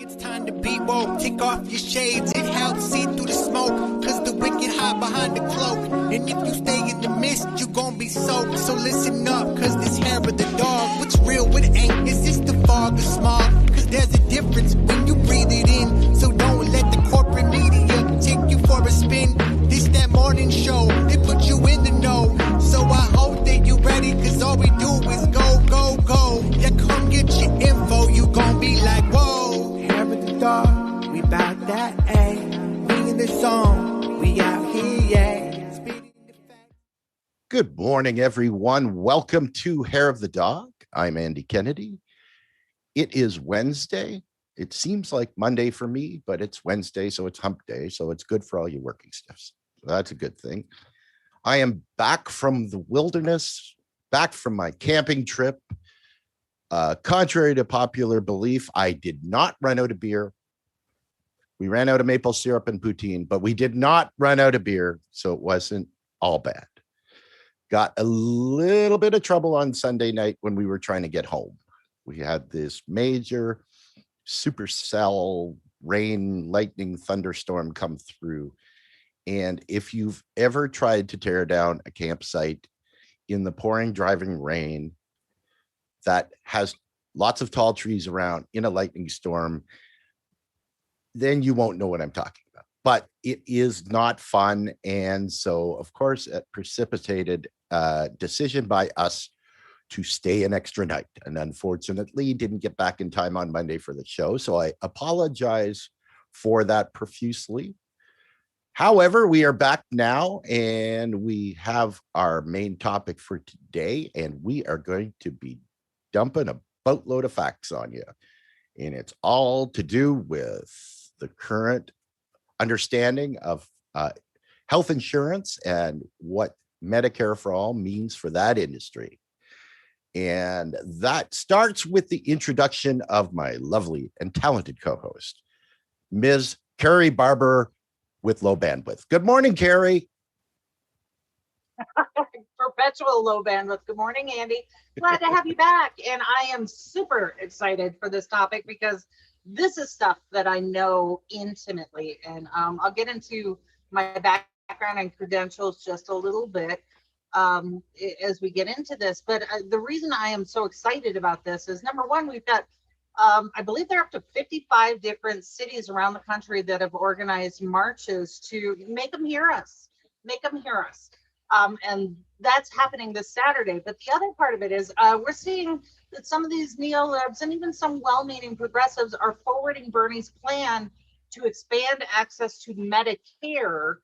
It's time to be woke. Take off your shades. It helps see through the smoke. Cause the wicked hide behind the cloak. And if you stay in the mist, you gon' be soaked. So listen up, cause this hair of the dog. What's real, what ain't? Is this the fog or smog? Cause there's a difference when you breathe it in. So don't let the corporate media take you for a spin. This that morning show, they put you in the know. So I hope that you ready, cause all we do is go, go, go. Yeah, come get your info, you gon' be like, whoa. Hair of the dog, we bout that, ayy. We in the zone, we out here, yeah. Good morning, everyone. Welcome to Hair of the Dog. I'm Andy Kennedy. It is Wednesday. It seems like Monday for me, but it's Wednesday, so it's hump day, so it's good for all you working stiffs. So that's a good thing. I am back from the wilderness, back from my camping trip. Contrary to popular belief, I did not run out of beer. We ran out of maple syrup and poutine, but we did not run out of beer, so it wasn't all bad. Got a little bit of trouble on Sunday night when we were trying to get home. We had this major supercell rain, lightning, thunderstorm come through. And if you've ever tried to tear down a campsite in the pouring, driving rain that has lots of tall trees around in a lightning storm, then you won't know what I'm talking about. But it is not fun. And so, of course, it precipitated a decision by us to stay an extra night. And unfortunately, didn't get back in time on Monday for the show. So I apologize for that profusely. However, we are back now and we have our main topic for today, and we are going to be dumping a boatload of facts on you. And it's all to do with the current understanding of health insurance and what Medicare for all means for that industry. And that starts with the introduction of my lovely and talented co-host, Ms. Carrie Barber with low bandwidth. Good morning, Carrie. Perpetual low bandwidth. Good morning, Andy. Glad to have you back. And I am super excited for this topic because this is stuff that I know intimately. And I'll get into my background and credentials just a little bit as we get into this. But the reason I am so excited about this is, number one, we've got I believe there are up to 55 different cities around the country that have organized marches to make them hear us, and that's happening this Saturday. But the other part of it is we're seeing that some of these neo-libs and even some well-meaning progressives are forwarding Bernie's plan to expand access to Medicare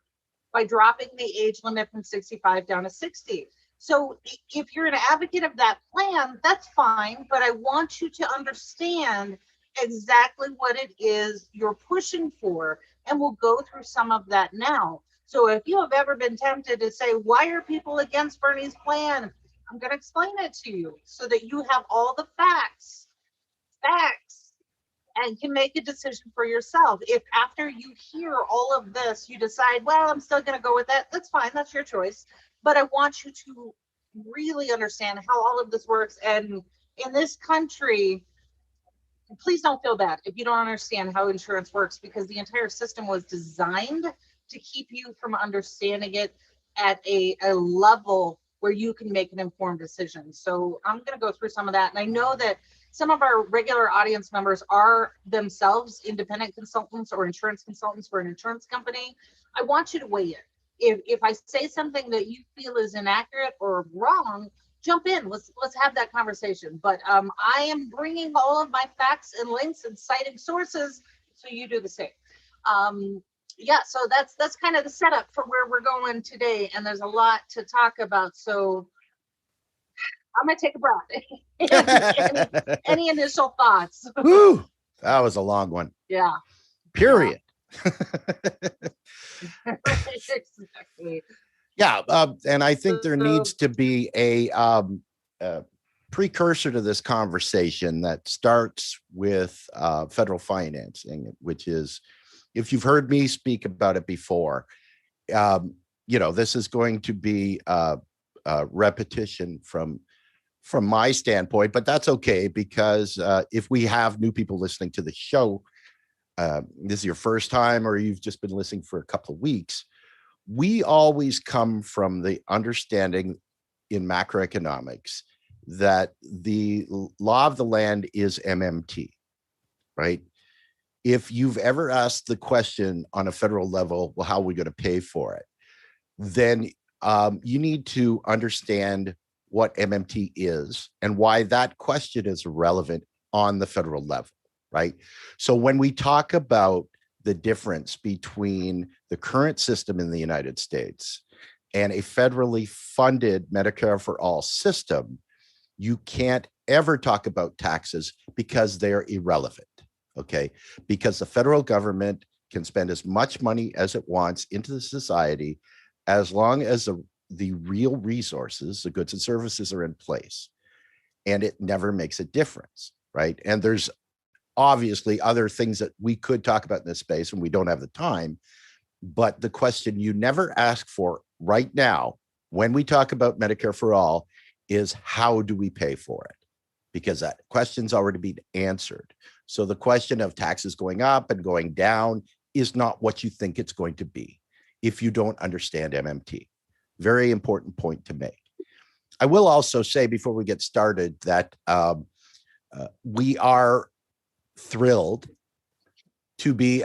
by dropping the age limit from 65 down to 60. So if you're an advocate of that plan, that's fine, but I want you to understand exactly what it is you're pushing for, and we'll go through some of that now. So if you have ever been tempted to say, why are people against Bernie's plan? I'm going to explain it to you so that you have all the facts, and can make a decision for yourself. If after you hear all of this, you decide, well, I'm still going to go with that, that's fine, that's your choice. But I want you to really understand how all of this works. And in this country, please don't feel bad if you don't understand how insurance works, because the entire system was designed to keep you from understanding it at a level where you can make an informed decision. So I'm going to go through some of that. And I know that some of our regular audience members are themselves independent consultants or insurance consultants for an insurance company. I want you to weigh in. If I say something that you feel is inaccurate or wrong, jump in. Let's have that conversation. But I am bringing all of my facts and links and citing sources, so you do the same. So that's kind of the setup for where we're going today, and there's a lot to talk about. So I'm gonna take a breath. any initial thoughts? Woo, that was a long one. Yeah. Period. Exactly. Yeah, and I think there needs to be a precursor to this conversation that starts with federal financing, which is, if you've heard me speak about it before, this is going to be a repetition from my standpoint, but that's okay, because if we have new people listening to the show, this is your first time or you've just been listening for a couple of weeks, we always come from the understanding in macroeconomics that the law of the land is MMT, right? If you've ever asked the question on a federal level, well, how are we going to pay for it? Then you need to understand what MMT is and why that question is relevant on the federal level, right? So when we talk about the difference between the current system in the United States and a federally funded Medicare for all system, you can't ever talk about taxes because they're irrelevant, okay? Because the federal government can spend as much money as it wants into the society as long as the real resources, the goods and services are in place, and it never makes a difference, right? And there's obviously other things that we could talk about in this space and we don't have the time, but the question you never ask for right now when we talk about Medicare for all is how do we pay for it? Because that question's already been answered. So the question of taxes going up and going down is not what you think it's going to be if you don't understand MMT. Very important point to make. I will also say before we get started that we are thrilled to be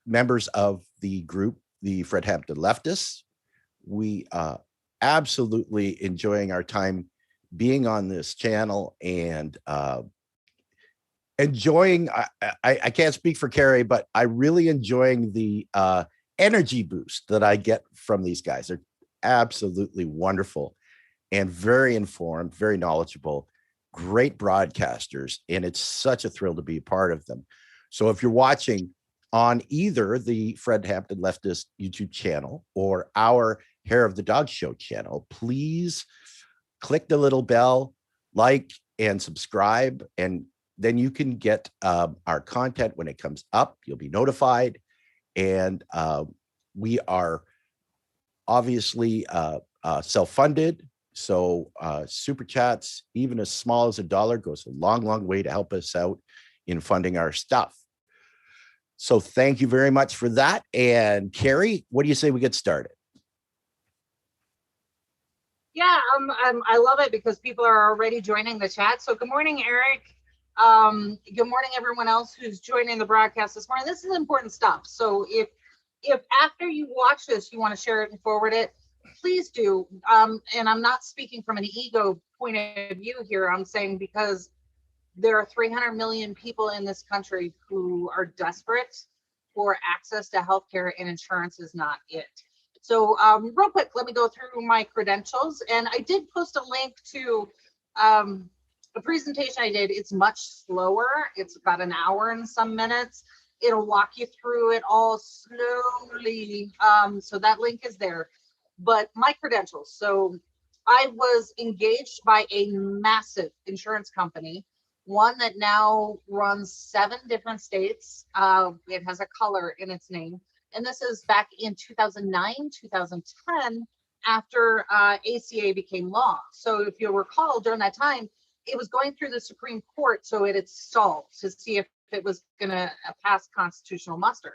members of the group, the Fred Hampton Leftists. We absolutely enjoying our time being on this channel and enjoying, I can't speak for Carrie, but I really enjoying the energy boost that I get from these guys. They're absolutely wonderful and very informed, very knowledgeable, great broadcasters, and it's such a thrill to be a part of them. So if you're watching on either the Fred Hampton Leftist YouTube channel or our Hair of the Dog Show channel, please click the little bell, like, and subscribe, and then you can get our content when it comes up. You'll be notified, and we are obviously self-funded. So super chats, even as small as $1, goes a long, long way to help us out in funding our stuff. So thank you very much for that. And Carrie, what do you say we get started? Yeah, I love it because people are already joining the chat. So good morning, Eric. Good morning, everyone else who's joining the broadcast this morning. This is important stuff. So if after you watch this, you want to share it and forward it, please do. And I'm not speaking from an ego point of view here. I'm saying because there are 300 million people in this country who are desperate for access to healthcare, and insurance is not it. So real quick, let me go through my credentials. And I did post a link to a presentation I did. It's much slower. It's about an hour and some minutes. It'll walk you through it all slowly. So that link is there. But my credentials. So I was engaged by a massive insurance company, one that now runs 7 different states. It has a color in its name. And this is back in 2009, 2010, after ACA became law. So if you'll recall, during that time, it was going through the Supreme Court, so it had stalled to see if it was going to pass constitutional muster.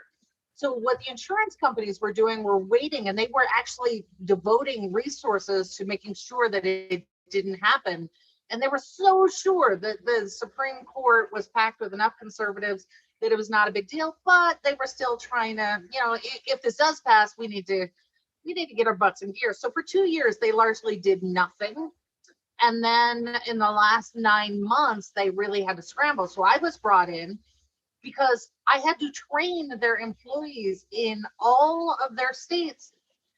So what the insurance companies were doing were waiting, and they were actually devoting resources to making sure that it didn't happen. And they were so sure that the Supreme Court was packed with enough conservatives that it was not a big deal, but they were still trying to, you know, if this does pass, we need to get our butts in gear. So for 2 years, they largely did nothing. And then in the last 9 months, they really had to scramble. So I was brought in because I had to train their employees in all of their states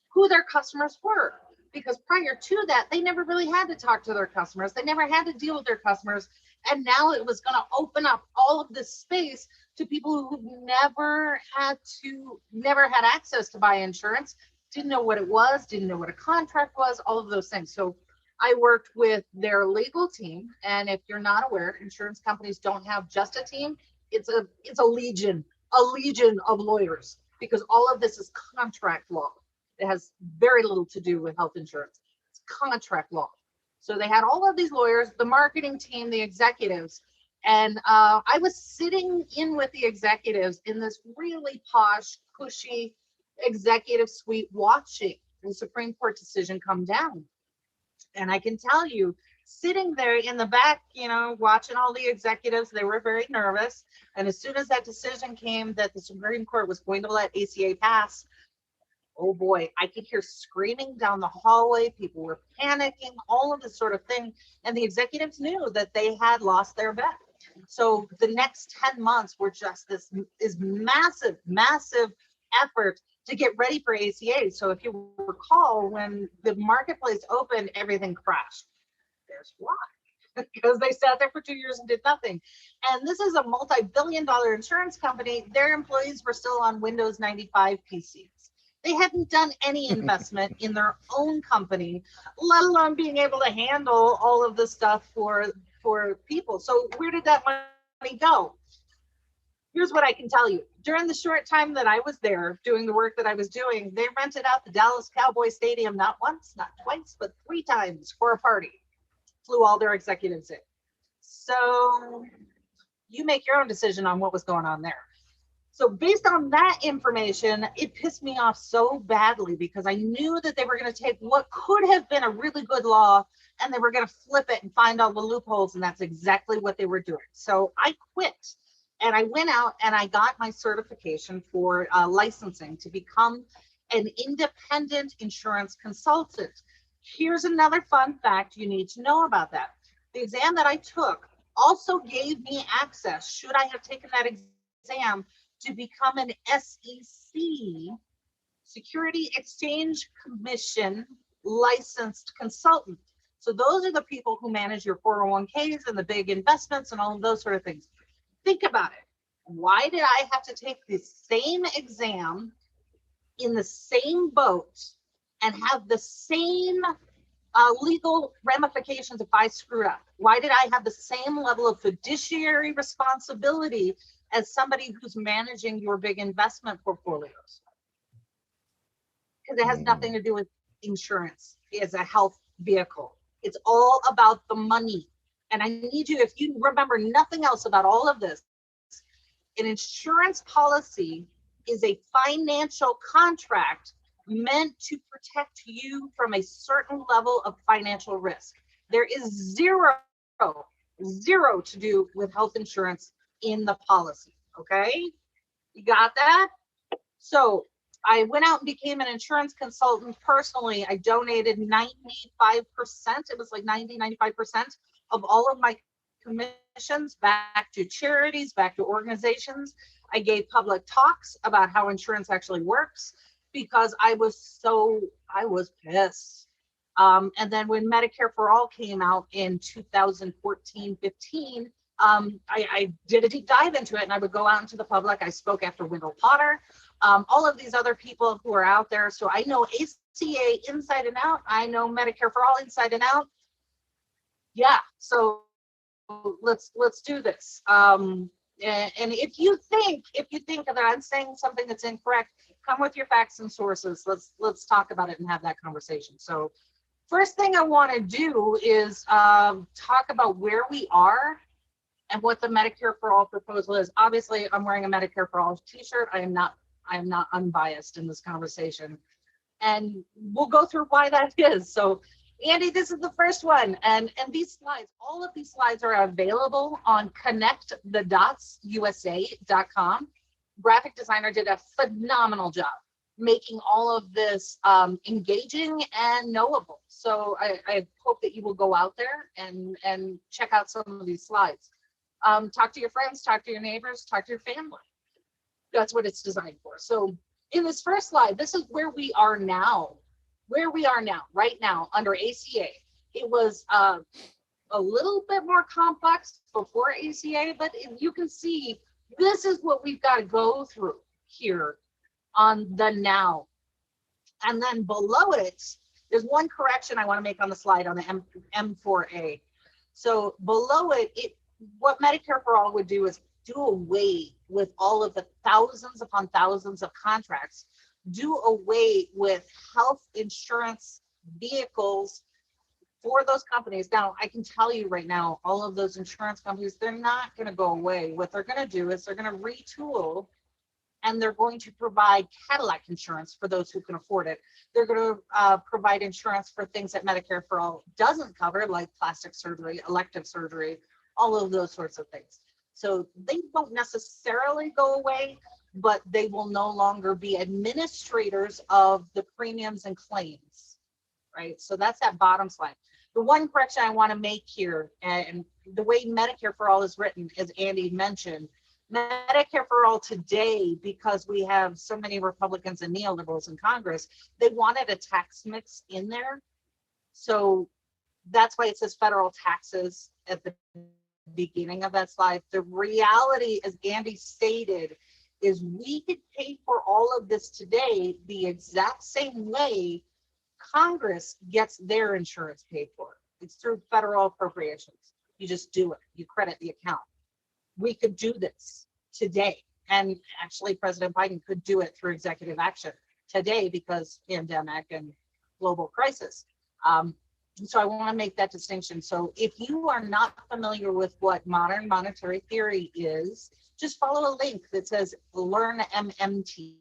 who their customers were. Because prior to that, they never really had to talk to their customers. They never had to deal with their customers. And now it was going to open up all of this space to people who never had access to buy insurance, didn't know what it was, didn't know what a contract was, all of those things. So I worked with their legal team. And if you're not aware, insurance companies don't have just a team. It's a legion of lawyers, because all of this is contract law. It has very little to do with health insurance. It's contract law. So they had all of these lawyers, the marketing team, the executives, And I was sitting in with the executives in this really posh, cushy executive suite watching the Supreme Court decision come down. And I can tell you, sitting there in the back, watching all the executives, they were very nervous. And as soon as that decision came that the Supreme Court was going to let ACA pass, oh boy, I could hear screaming down the hallway. People were panicking, all of this sort of thing. And the executives knew that they had lost their bet. So the next 10 months were just this is massive, massive effort to get ready for ACA. So if you recall, when the marketplace opened, everything crashed. There's why. Because they sat there for 2 years and did nothing. And this is a multi-billion-dollar insurance company. Their employees were still on Windows 95 PCs. They hadn't done any investment in their own company, let alone being able to handle all of this stuff for people. So where did that money go? Here's what I can tell you. During the short time that I was there doing the work that I was doing, they rented out the Dallas Cowboy Stadium not once, not twice, but 3 times for a party. Flew all their executives in. So you make your own decision on what was going on there. So based on that information, it pissed me off so badly because I knew that they were going to take what could have been a really good law and they were going to flip it and find all the loopholes. And that's exactly what they were doing. So I quit and I went out and I got my certification for licensing to become an independent insurance consultant. Here's another fun fact you need to know about that. The exam that I took also gave me access, should I have taken that exam, to become an SEC, Security Exchange Commission licensed consultant. So those are the people who manage your 401ks and the big investments and all of those sort of things. Think about it. Why did I have to take the same exam in the same boat and have the same legal ramifications if I screw up? Why did I have the same level of fiduciary responsibility as somebody who's managing your big investment portfolios? Because it has nothing to do with insurance as a health vehicle. It's all about the money. And I need you, if you remember nothing else about all of this, an insurance policy is a financial contract meant to protect you from a certain level of financial risk. There is zero to do with health insurance in the policy. Okay, you got that? So I went out and became an insurance consultant personally. I donated 95%, it was like 95% of all of my commissions back to charities, back to organizations. I gave public talks about how insurance actually works because I was pissed. And then when Medicare for All came out in 2014-15, I did a deep dive into it and I would go out into the public. I spoke after Wendell Potter, all of these other people who are out there. So I know ACA inside and out. I know Medicare for All inside and out. Yeah, so let's do this. And if you think that I'm saying something that's incorrect, come with your facts and sources. Let's talk about it and have that conversation. So first thing I want to do is talk about where we are and what the Medicare for All proposal is. Obviously, I'm wearing a Medicare for All t-shirt. I am not unbiased in this conversation. And we'll go through why that is. So Andy, this is the first one. And these slides, all of these slides are available on connectthedotsusa.com. Graphic designer did a phenomenal job making all of this engaging and knowable. So I hope that you will go out there and check out some of these slides. Talk to your friends, talk to your neighbors, talk to your family. That's what it's designed for. So in this first slide, this is where we are now. Right now, under ACA. It was a little bit more complex before ACA, but you can see this is what we've got to go through here on the now. And then below it, there's one correction I want to make on the slide on the M4A. So below it, what Medicare for All would do is do away with all of the thousands upon thousands of contracts, do away with health insurance vehicles for those companies. Now, I can tell you right now, all of those insurance companies, they're not going to go away. What they're going to do is they're going to retool, and they're going to provide Cadillac insurance for those who can afford it. They're going to provide insurance for things that Medicare for All doesn't cover, like plastic surgery, elective surgery, all of those sorts of things. So they won't necessarily go away, but they will no longer be administrators of the premiums and claims, right? So that's that bottom slide. The one correction I want to make here, and the way Medicare for All is written, as Andy mentioned, Medicare for All today, because we have so many Republicans and neoliberals in Congress, they wanted a tax mix in there. So that's why it says federal taxes at the beginning of that slide. The reality, as Andy stated, is we could pay for all of this today the exact same way Congress gets their insurance paid for. It's through federal appropriations. You just do it. You credit the account. We could do this today. And actually, President Biden could do it through executive action today because pandemic and global crisis. So I want to make that distinction. So if you are not familiar with what modern monetary theory is, just follow a link that says Learn MMT.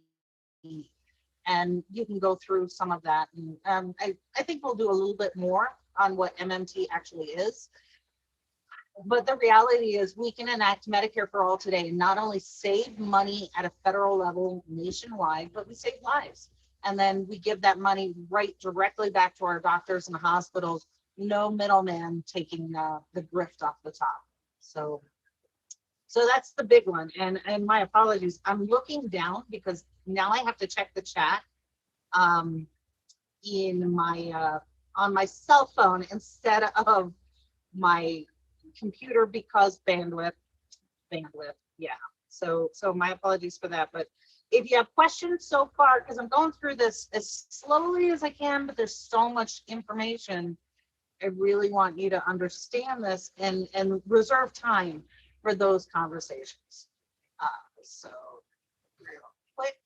And you can go through some of that. And I think we'll do a little bit more on what MMT actually is. But the reality is we can enact Medicare for All today and not only save money at a federal level nationwide, but we save lives. And then we give that money right directly back to our doctors and hospitals, no middleman taking the grift off the top. So that's the big one. And my apologies. I'm looking down because now I have to check the chat in my on my cell phone instead of my computer because bandwidth. Yeah. So my apologies for that. But if you have questions so far, because I'm going through this as slowly as I can, but there's so much information, I really want you to understand this and reserve time for those conversations. So real quick.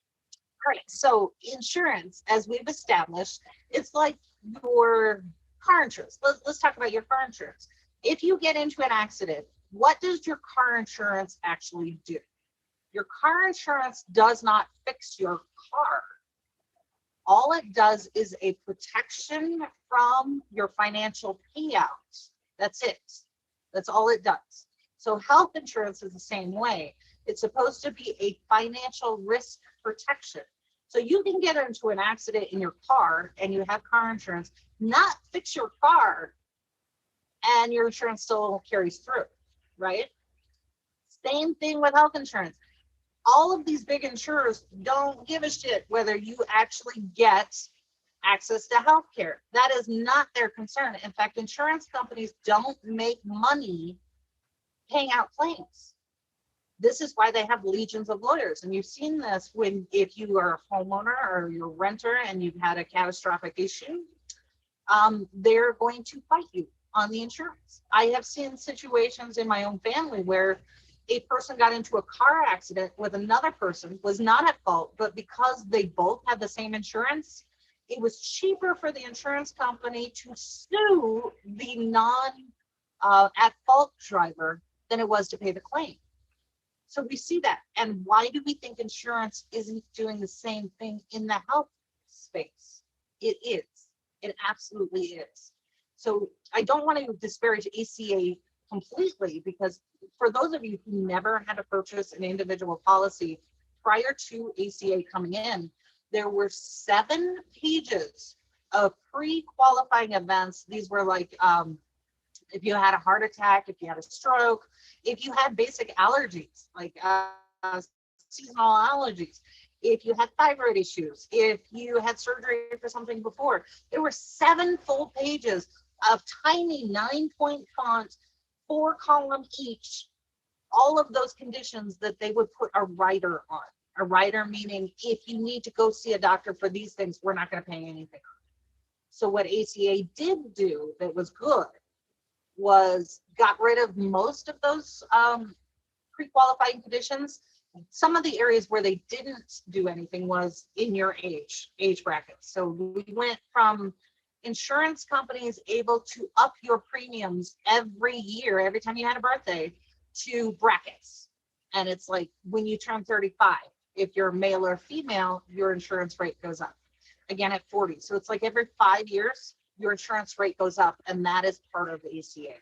All right, so insurance, as we've established, it's like your car insurance. Let's talk about your car insurance. If you get into an accident, what does your car insurance actually do? Your car insurance does not fix your car. All it does is a protection from your financial payouts. That's it. That's all it does. So health insurance is the same way. It's supposed to be a financial risk protection. So you can get into an accident in your car and you have car insurance, not fix your car, and your insurance still carries through, right? Same thing with health insurance. All of these big insurers don't give a shit whether you actually get access to health care. That is not their concern. In fact, insurance companies don't make money paying out claims. This is why they have legions of lawyers. And you've seen this when, if you are a homeowner or you're a renter and you've had a catastrophic issue, they're going to fight you on the insurance. I have seen situations in my own family where a person got into a car accident with another person, was not at fault, but because they both had the same insurance, it was cheaper for the insurance company to sue the at fault driver than it was to pay the claim. So we see that. And why do we think insurance isn't doing the same thing in the health space? It is. It absolutely is. So I don't want to disparage ACA completely, because for those of you who never had to purchase an individual policy prior to ACA coming in, there were 7 pages of pre-qualifying events. These were like, if you had a heart attack, if you had a stroke, if you had basic allergies, like seasonal allergies, if you had thyroid issues, if you had surgery for something before, there were 7 full pages of tiny 9-point font, 4-column each, all of those conditions that they would put a rider on. A rider meaning if you need to go see a doctor for these things, we're not going to pay anything on. So what ACA did do that was good was got rid of most of those pre-qualifying conditions. Some of the areas where they didn't do anything was in your age bracket. So we went from insurance companies able to up your premiums every year, every time you had a birthday, to brackets. And it's like when you turn 35, if you're male or female, your insurance rate goes up. Again at 40. So it's like every 5 years, your insurance rate goes up, and that is part of the ACA,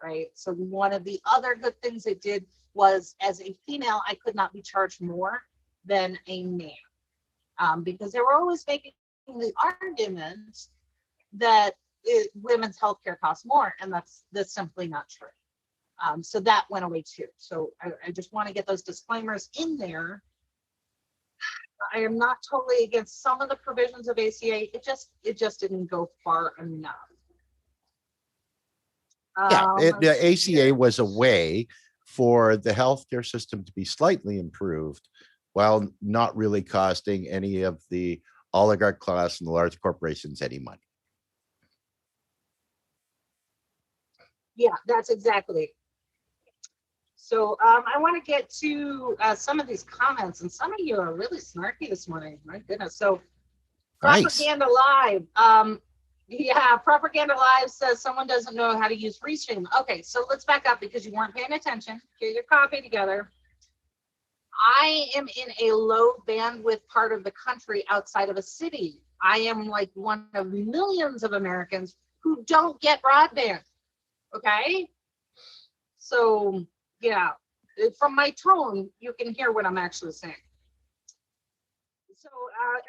right? So one of the other good things it did was, as a female, I could not be charged more than a man, because they were always making the argument that women's healthcare costs more, and that's simply not true. So that went away too. So I just want to get those disclaimers in there. I am not totally against some of the provisions of ACA. It just didn't go far enough. The ACA was a way for the healthcare system to be slightly improved while not really costing any of the oligarch class and the large corporations any money. Yeah, that's exactly it. So I want to get to some of these comments, and some of you are really snarky this morning. My goodness. So Nice. Propaganda Live. Yeah, Propaganda Live says someone doesn't know how to use Restream. Okay, so let's back up because you weren't paying attention. Get your copy together. I am in a low bandwidth part of the country outside of a city. I am like one of millions of Americans who don't get broadband. Okay? So yeah, from my tone, you can hear what I'm actually saying. So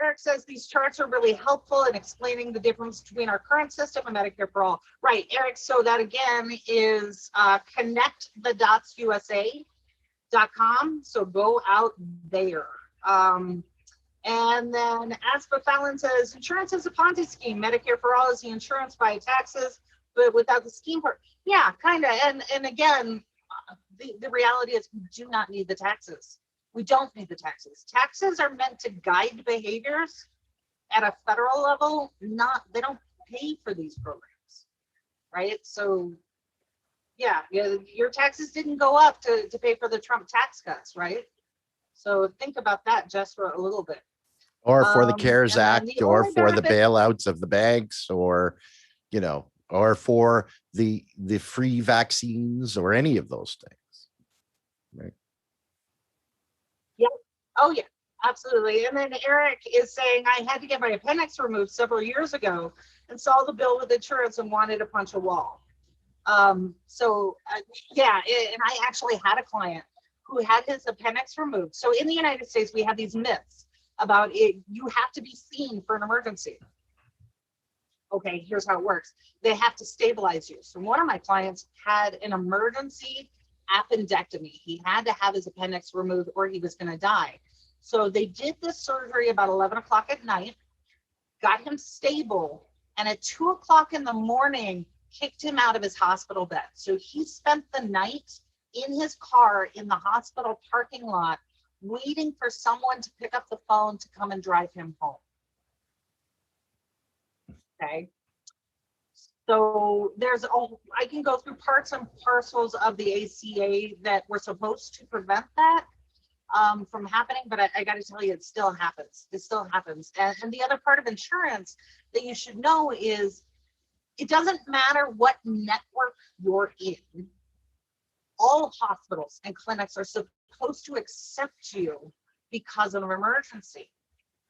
Eric says these charts are really helpful in explaining the difference between our current system and Medicare for All. Right, Eric, so that again is connectthedotsusa.com. So go out there. And then Aspa Fallon says, insurance is a Ponzi scheme. Medicare for All is the insurance by taxes, but without the scheme part. Yeah, kind of. And again, the reality is we do not need the taxes. We don't need the taxes. Taxes are meant to guide behaviors at a federal level, they don't pay for these programs, right? So yeah, your taxes didn't go up to pay for the Trump tax cuts, right? So think about that just for a little bit. Or for the CARES Act, or for the bailouts of the banks, or, or for the free vaccines, or any of those things. Right. Yeah. Oh, yeah, absolutely. And then Eric is saying, I had to get my appendix removed several years ago and saw the bill with insurance and wanted to punch a wall. Yeah, and I actually had a client who had his appendix removed. So in the United States, we have these myths about it. You have to be seen for an emergency. Okay, here's how it works. They have to stabilize you. So one of my clients had an emergency appendectomy. He had to have his appendix removed or he was going to die. So they did this surgery about 11 o'clock at night, got him stable, and at 2 o'clock in the morning, kicked him out of his hospital bed. So he spent the night in his car in the hospital parking lot, waiting for someone to pick up the phone to come and drive him home. Okay. So I can go through parts and parcels of the ACA that were supposed to prevent that from happening, but I got to tell you, it still happens. It still happens. And the other part of insurance that you should know is it doesn't matter what network you're in. All hospitals and clinics are supposed to accept you because of an emergency,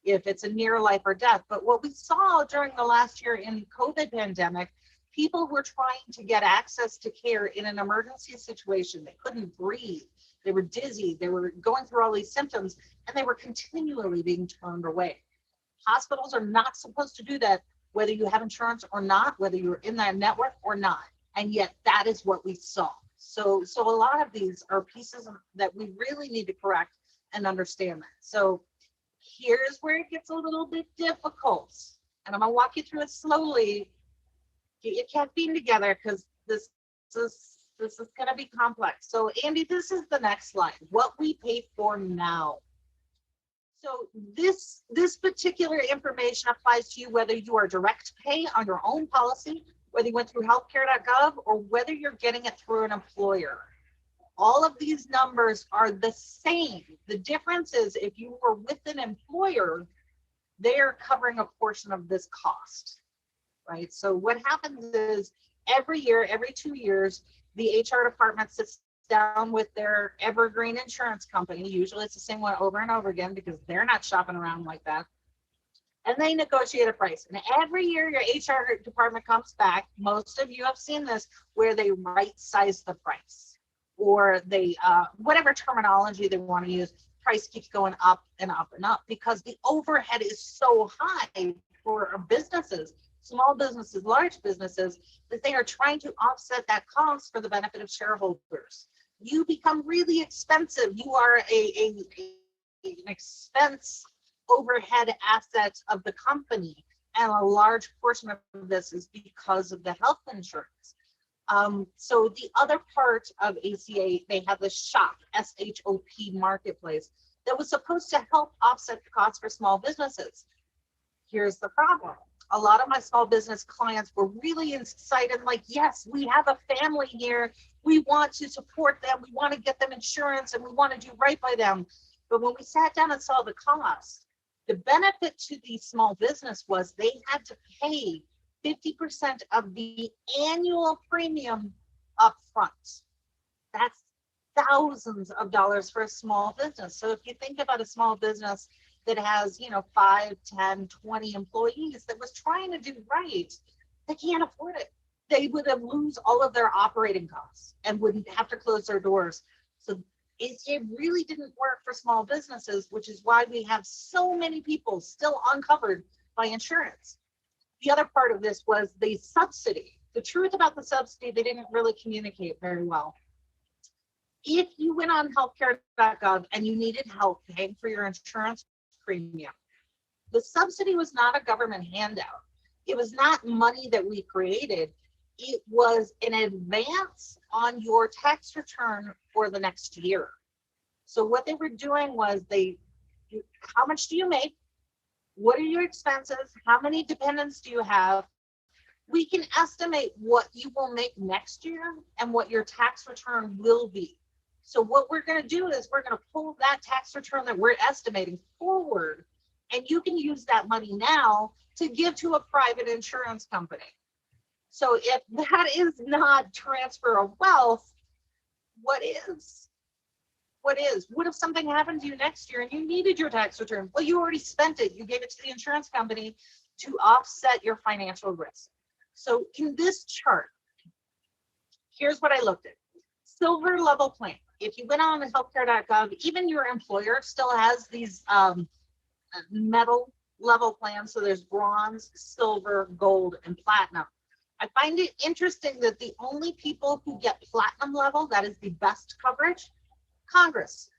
if it's a near life or death. But what we saw during the last year in COVID pandemic, people were trying to get access to care in an emergency situation. They couldn't breathe. They were dizzy. They were going through all these symptoms, and they were continually being turned away. Hospitals are not supposed to do that, whether you have insurance or not, whether you're in that network or not. And yet that is what we saw. So a lot of these are pieces that we really need to correct and understand that. So here's where it gets a little bit difficult. And I'm going to walk you through it slowly. Get your caffeine together, because this is going to be complex. So Andy, this is the next slide. What we pay for now. So this particular information applies to you whether you are direct pay on your own policy, whether you went through healthcare.gov, or whether you're getting it through an employer. All of these numbers are the same. The difference is if you were with an employer, they are covering a portion of this cost, right? So what happens is every year, every 2 years, the HR department sits down with their evergreen insurance company. Usually it's the same one over and over again because they're not shopping around like that. And they negotiate a price. And every year your HR department comes back. Most of you have seen this where they right size the price, or they, whatever terminology they want to use, price keeps going up and up and up because the overhead is so high for businesses, small businesses, large businesses, that they are trying to offset that cost for the benefit of shareholders. You become really expensive. You are an expense overhead asset of the company. And a large portion of this is because of the health insurance. So the other part of ACA, they have the SHOP, SHOP marketplace that was supposed to help offset the cost for small businesses. Here's the problem. A lot of my small business clients were really excited, like, yes, we have a family here. We want to support them. We want to get them insurance and we want to do right by them. But when we sat down and saw the cost, the benefit to the small business was they had to pay 50% of the annual premium up front. That's thousands of dollars for a small business. So if you think about a small business that has, 5, 10, 20 employees that was trying to do right, they can't afford it. They would have lose all of their operating costs and wouldn't have to close their doors. So it really didn't work for small businesses, which is why we have so many people still uncovered by insurance. The other part of this was the subsidy. The truth about the subsidy, they didn't really communicate very well. If you went on healthcare.gov and you needed help paying for your insurance premium, the subsidy was not a government handout. It was not money that we created. It was an advance on your tax return for the next year. So what they were doing was how much do you make? What are your expenses? How many dependents do you have? We can estimate what you will make next year and what your tax return will be. So what we're going to do is we're going to pull that tax return that we're estimating forward, and you can use that money now to give to a private insurance company. So if that is not transfer of wealth, what is? What is? What if something happened to you next year and you needed your tax return? Well, you already spent it. You gave it to the insurance company to offset your financial risk. So in this chart, here's what I looked at. Silver level plan. If you went on healthcare.gov, even your employer still has these metal level plans. So there's bronze, silver, gold, and platinum. I find it interesting that the only people who get platinum level, that is the best coverage, Congress.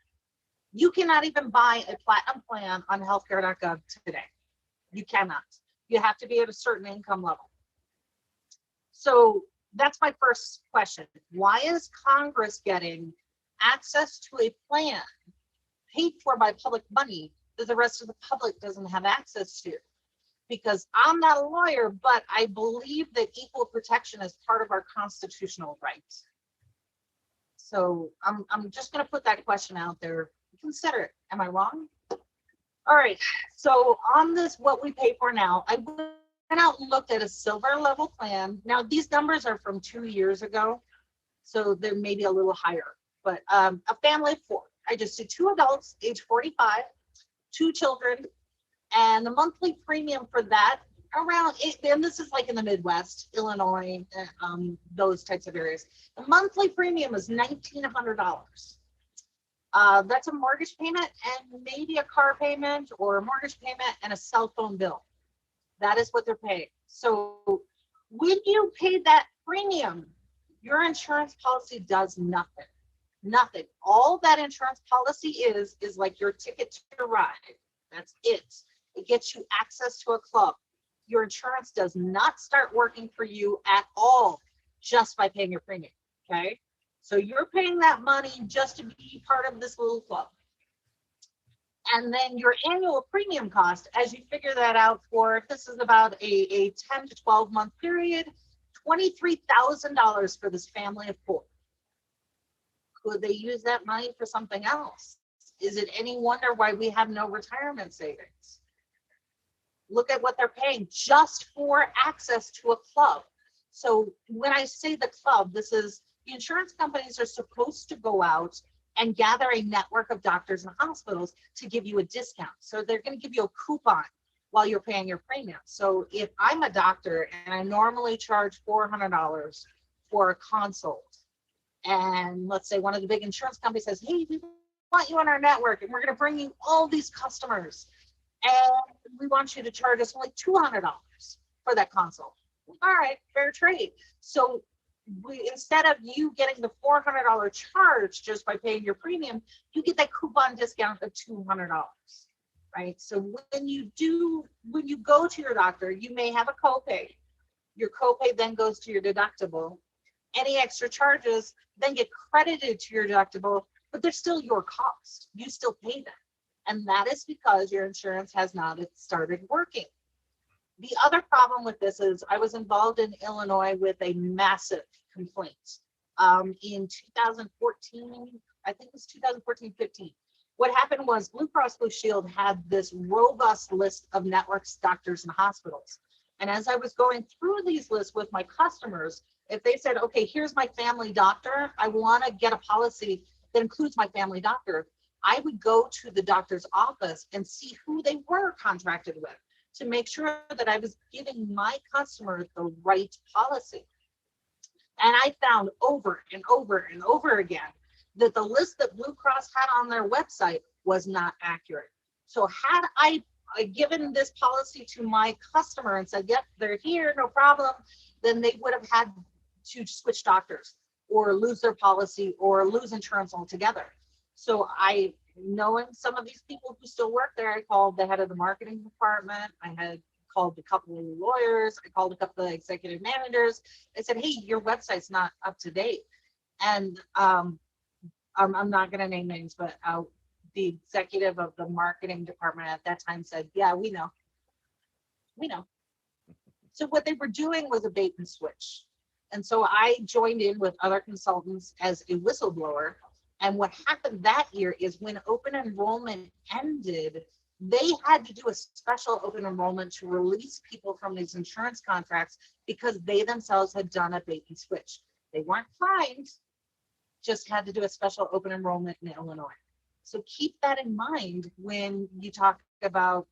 You cannot even buy a platinum plan on healthcare.gov today. You cannot. You have to be at a certain income level. So that's my first question. Why is Congress getting access to a plan paid for by public money that the rest of the public doesn't have access to? Because I'm not a lawyer, but I believe that equal protection is part of our constitutional rights. So I'm just going to put that question out there. Consider it. Am I wrong? All right. So on this, what we pay for now, I went out and looked at a silver level plan. Now, these numbers are from 2 years ago, so they're maybe a little higher. But a family of 4. I just did 2 adults, age 45, 2 children, and the monthly premium for that around, and this is like in the Midwest, Illinois, those types of areas. The monthly premium is $1,900. That's a mortgage payment and maybe a car payment or a mortgage payment and a cell phone bill. That is what they're paying. So when you pay that premium, your insurance policy does nothing. Nothing. All that insurance policy is like your ticket to ride. That's it. It gets you access to a club. Your insurance does not start working for you at all just by paying your premium, okay? So you're paying that money just to be part of this little club. And then your annual premium cost, as you figure that out for, this is about a 10 to 12 month period, $23,000 for this family of 4. Could they use that money for something else? Is it any wonder why we have no retirement savings? Look at what they're paying just for access to a club. So when I say the club, this is the insurance companies are supposed to go out and gather a network of doctors and hospitals to give you a discount. So they're going to give you a coupon while you're paying your premium. So if I'm a doctor and I normally charge $400 for a consult, and let's say one of the big insurance companies says, hey, we want you on our network and we're going to bring you all these customers, and we want you to charge us only $200 for that consult. All right, fair trade. So instead of you getting the $400 charge just by paying your premium, you get that coupon discount of $200, right? So when you go to your doctor, you may have a copay. Your copay then goes to your deductible. Any extra charges then get credited to your deductible, but they're still your cost. You still pay them. And that is because your insurance has not started working. The other problem with this is I was involved in Illinois with a massive complaint in 2014, I think it was 2014-15. What happened was Blue Cross Blue Shield had this robust list of networks, doctors, and hospitals. And as I was going through these lists with my customers, if they said, okay, here's my family doctor, I want to get a policy that includes my family doctor, I would go to the doctor's office and see who they were contracted with to make sure that I was giving my customer the right policy. And I found over and over and over again that the list that Blue Cross had on their website was not accurate. So had I given this policy to my customer and said, yep, they're here, no problem, then they would have had to switch doctors or lose their policy or lose insurance altogether. So knowing some of these people who still work there, I called the head of the marketing department. I had called a couple of lawyers. I called a couple of executive managers. I said, hey, your website's not up to date. And I'm not going to name names, but the executive of the marketing department at that time said, yeah, we know. So what they were doing was a bait and switch. And so I joined in with other consultants as a whistleblower. And what happened that year is when open enrollment ended, they had to do a special open enrollment to release people from these insurance contracts because they themselves had done a bait and switch. They weren't fined, just had to do a special open enrollment in Illinois. So keep that in mind when you talk about,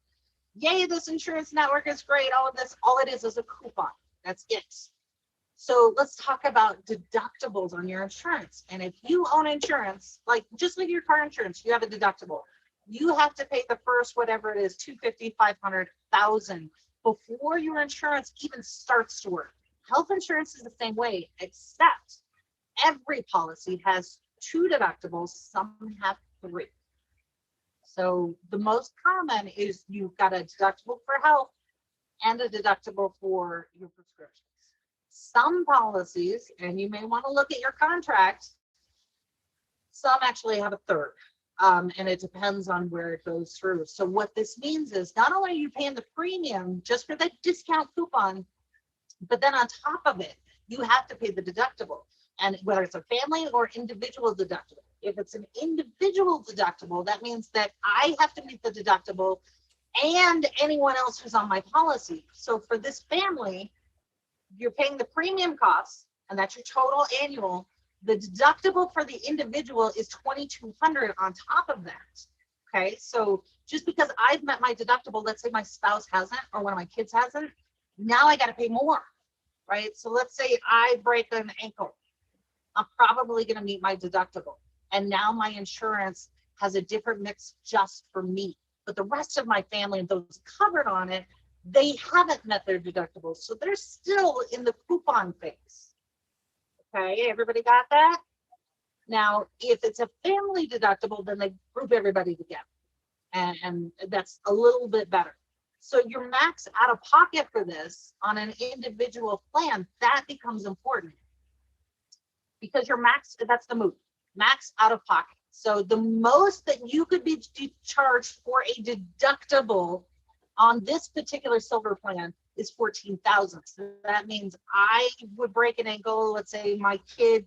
yay, this insurance network is great, all of this, all it is a coupon. That's it. So let's talk about deductibles on your insurance. And if you own insurance, like just like your car insurance, you have a deductible. You have to pay the first, whatever it is, $250, $500, $1,000 before your insurance even starts to work. Health insurance is the same way, except every policy has 2 deductibles, some have 3. So the most common is you've got a deductible for health and a deductible for your prescriptions. Some policies, and you may want to look at your contract, some actually have a 3rd, and it depends on where it goes through. So what this means is not only are you paying the premium just for that discount coupon, but then on top of it, you have to pay the deductible. And whether it's a family or individual deductible, if it's an individual deductible, that means that I have to meet the deductible and anyone else who's on my policy. So for this family, you're paying the premium costs, and that's your total annual. The deductible for the individual is $2,200 on top of that. Okay, so just because I've met my deductible, let's say my spouse hasn't or one of my kids hasn't, now I got to pay more, right? So let's say I break an ankle. I'm probably going to meet my deductible. And now my insurance has a different mix just for me. But the rest of my family and those covered on it, they haven't met their deductibles. So they're still in the coupon phase. Okay, everybody got that? Now, if it's a family deductible, then they group everybody together. And that's a little bit better. So your max out of pocket for this on an individual plan, that becomes important. Because your max, that's the move, max out of pocket. So the most that you could be charged for a deductible on this particular silver plan is $14,000. So that means I would break an ankle. Let's say my kid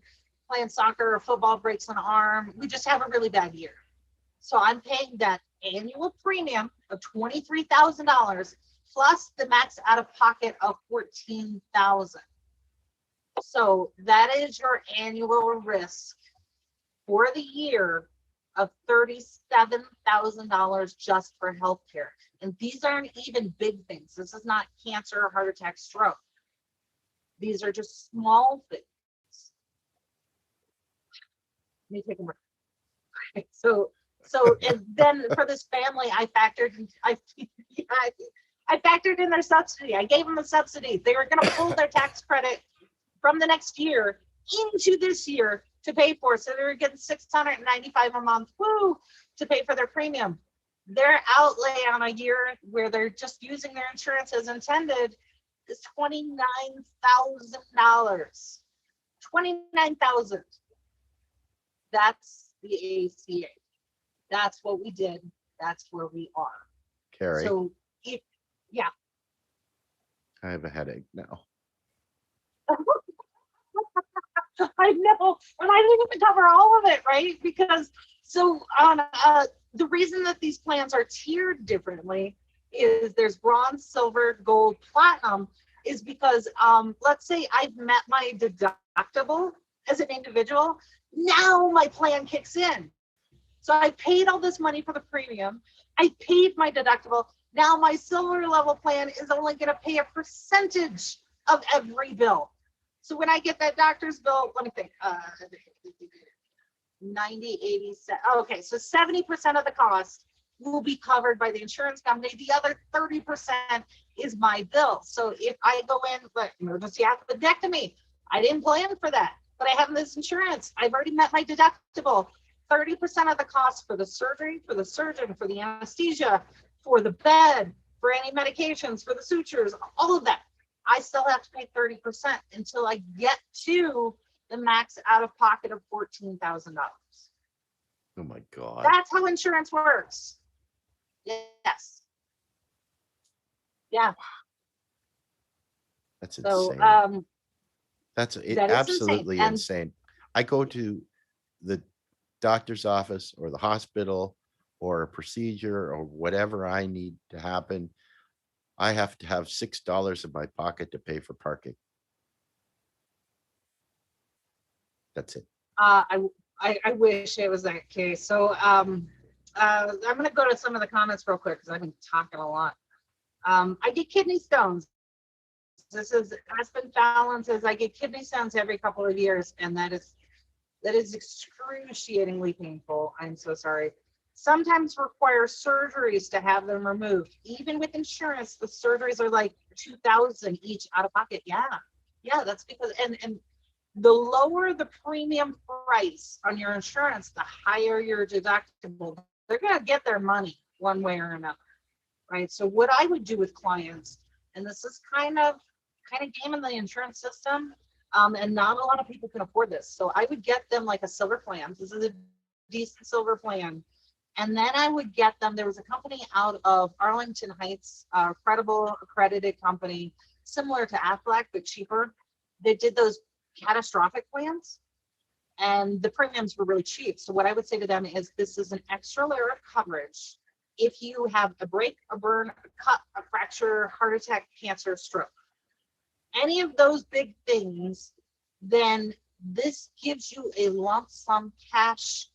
playing soccer or football breaks an arm. We just have a really bad year. So I'm paying that annual premium of $23,000 plus the max out of pocket of $14,000. So that is your annual risk for the year of $37,000 just for healthcare. And these aren't even big things. This is not cancer, heart attack, stroke. These are just small things. Let me take a break. Okay, so and then for this family, I factored in their subsidy. I gave them a subsidy. They were going to pull their tax credit from the next year into this year to pay for it. So they were getting $695 a month, woo, to pay for their premium. Their outlay on a year where they're just using their insurance as intended is $29,000. $29,000. That's the ACA. That's what we did. That's where we are. Carrie, So I have a headache now. I know, and I didn't even cover all of it, right? Because so on the reason that these plans are tiered differently is there's bronze, silver, gold, platinum, is because let's say I've met my deductible as an individual. Now my plan kicks in. So I paid all this money for the premium. I paid my deductible. Now my silver level plan is only going to pay a percentage of every bill. So when I get that doctor's bill, let me think, 90, 80, okay, so 70% of the cost will be covered by the insurance company. The other 30% is my bill. So if I go in, but emergency appendectomy, I didn't plan for that, but I have this insurance. I've already met my deductible. 30% of the cost for the surgery, for the surgeon, for the anesthesia, for the bed, for any medications, for the sutures, all of that. I still have to pay 30% until I get to the max out of pocket of $14,000. Oh my God. That's how insurance works. Yes. Yeah. That's So, insane. That's that is absolutely insane. insane. I go to the doctor's office or the hospital or a procedure or whatever I need to happen. I have to have $6 in my pocket to pay for parking. That's it. I wish it was that case. So I'm going to go to some of the comments real quick because I've been talking a lot. I get kidney stones. This is Aspen Fallon says I get kidney stones every couple of years, and that is excruciatingly painful. I'm so sorry. Sometimes require surgeries to have them removed. Even with insurance, the surgeries are like $2,000 each out of pocket. Yeah, that's because and the lower the premium price on your insurance, the higher your deductible. They're gonna get their money one way or another, right? So what I would do with clients, and this is kind of gaming the insurance system, and not a lot of people can afford this. So I would get them like a silver plan. This is a decent silver plan. And then I would get them, there was a company out of Arlington Heights, credible, accredited company, similar to Aflac, but cheaper. They did those catastrophic plans, and the premiums were really cheap. So what I would say to them is, this is an extra layer of coverage if you have a break, a burn, a cut, a fracture, heart attack, cancer, stroke. Any of those big things, then this gives you a lump sum cash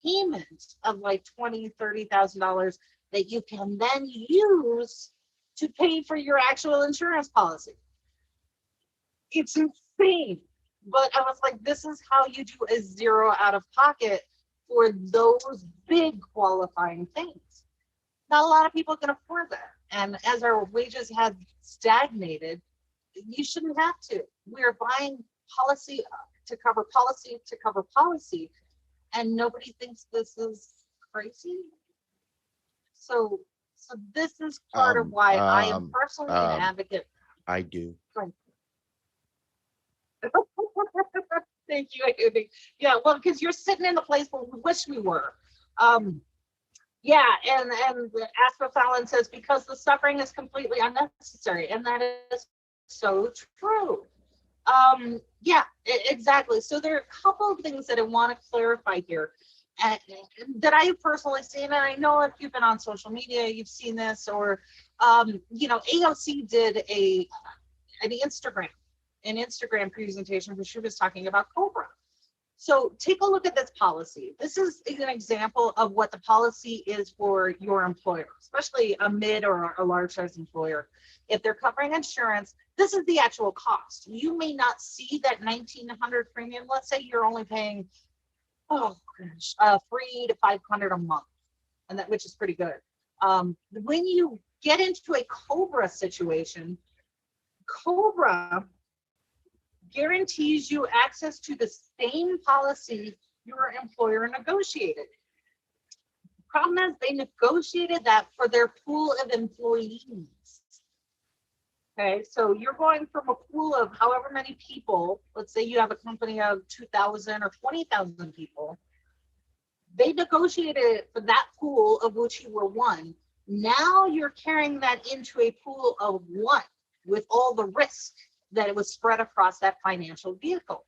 payment of like $20,000, $30,000 that you can then use to pay for your actual insurance policy. It's insane. But I was like, this is how you do a zero out of pocket for those big qualifying things. Not a lot of people can afford that. And as our wages have stagnated, you shouldn't have to. We're buying policy to cover policy to cover policy, and nobody thinks this is crazy. So this is part of why I am personally an advocate. I do. Thank you. Yeah, well, because you're sitting in the place where we wish we were. Yeah, and Asper Fallon says, because the suffering is completely unnecessary, and that is so true. Yeah, exactly. So there are a couple of things that I want to clarify here. and, that I have personally seen, and I know if you've been on social media, you've seen this, or AOC did an Instagram presentation where she was talking about COBRA. So take a look at this policy. This is an example of what the policy is for your employer, especially a mid or a large size employer. If they're covering insurance, this is the actual cost. You may not see that $1,900 premium. Let's say you're only paying, $300 to $500 a month, and that, which is pretty good. When you get into a COBRA situation, COBRA guarantees you access to the same policy your employer negotiated. The problem is they negotiated that for their pool of employees. Okay, so you're going from a pool of however many people, let's say you have a company of 2,000 or 20,000 people. They negotiated for that pool of which you were one. Now you're carrying that into a pool of one with all the risk that it was spread across that financial vehicle.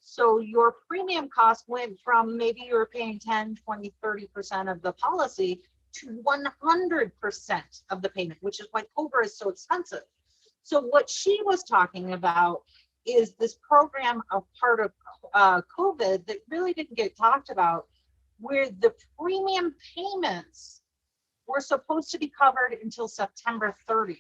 So your premium cost went from maybe you were paying 10, 20, 30% of the policy to 100% of the payment, which is why COBRA is so expensive. So what she was talking about is this program, a part of COVID that really didn't get talked about, where the premium payments were supposed to be covered until September 30th.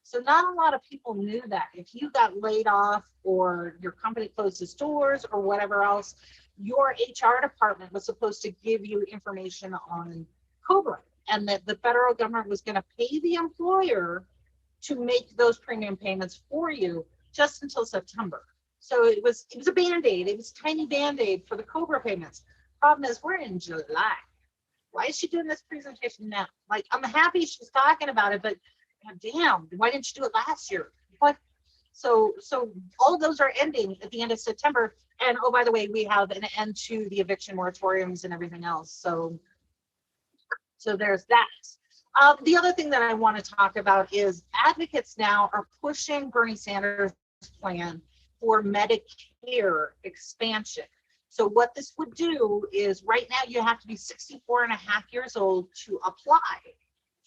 So not a lot of people knew that. If you got laid off or your company closed its doors or whatever else, your HR department was supposed to give you information on COBRA, and that the federal government was going to pay the employer to make those premium payments for you just until September. So it was a Band-Aid. It was a tiny Band-Aid for the COBRA payments. Problem is, we're in July. Why is she doing this presentation now? Like, I'm happy she's talking about it, but God damn, why didn't you do it last year? What? So all of those are ending at the end of September. And oh, by the way, we have an end to the eviction moratoriums and everything else. So there's that. The other thing that I want to talk about is advocates now are pushing Bernie Sanders' plan for Medicare expansion. So what this would do is, right now you have to be 64 and a half years old to apply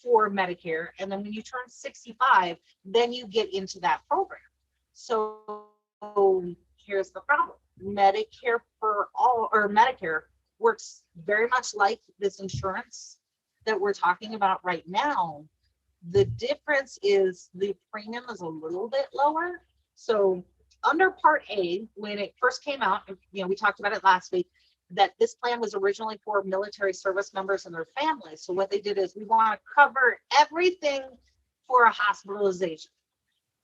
for Medicare. And then when you turn 65, then you get into that program. So here's the problem. Medicare for all, or Medicare, works very much like this insurance that we're talking about right now. The difference is the premium is a little bit lower. So under Part A, when it first came out, we talked about it last week, that this plan was originally for military service members and their families. So what they did is, we want to cover everything for a hospitalization.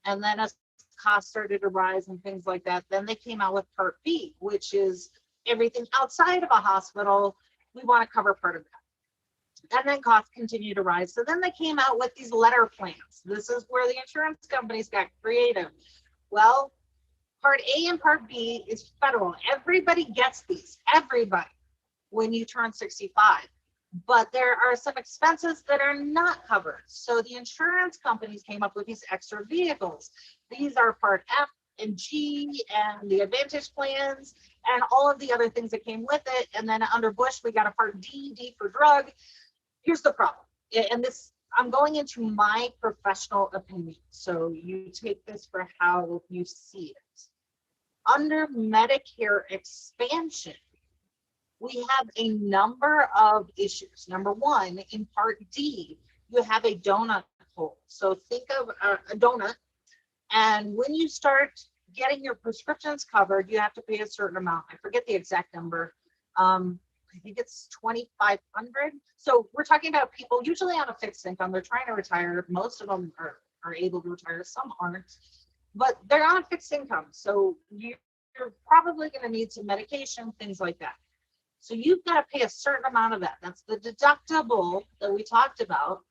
And then as costs started to rise and things like that, then they came out with Part B, which is everything outside of a hospital. We want to cover part of that. And then costs continue to rise. So then they came out with these letter plans. This is where the insurance companies got creative. Well, Part A and Part B is federal. Everybody gets these, everybody, when you turn 65. But there are some expenses that are not covered. So the insurance companies came up with these extra vehicles. These are Part F and G and the Advantage plans and all of the other things that came with it. And then under Bush, we got a Part D, D for drug. Here's the problem. And this, I'm going into my professional opinion. So you take this for how you see it. Under Medicare expansion, we have a number of issues. Number one, in Part D, you have a donut hole. So think of a donut, and when you start getting your prescriptions covered, you have to pay a certain amount. I forget the exact number. I think it's $2,500. So we're talking about people usually on a fixed income. They're trying to retire. Most of them are able to retire. Some aren't. But they're on a fixed income. So you're probably going to need some medication, things like that. So you've got to pay a certain amount of that. That's the deductible that we talked about.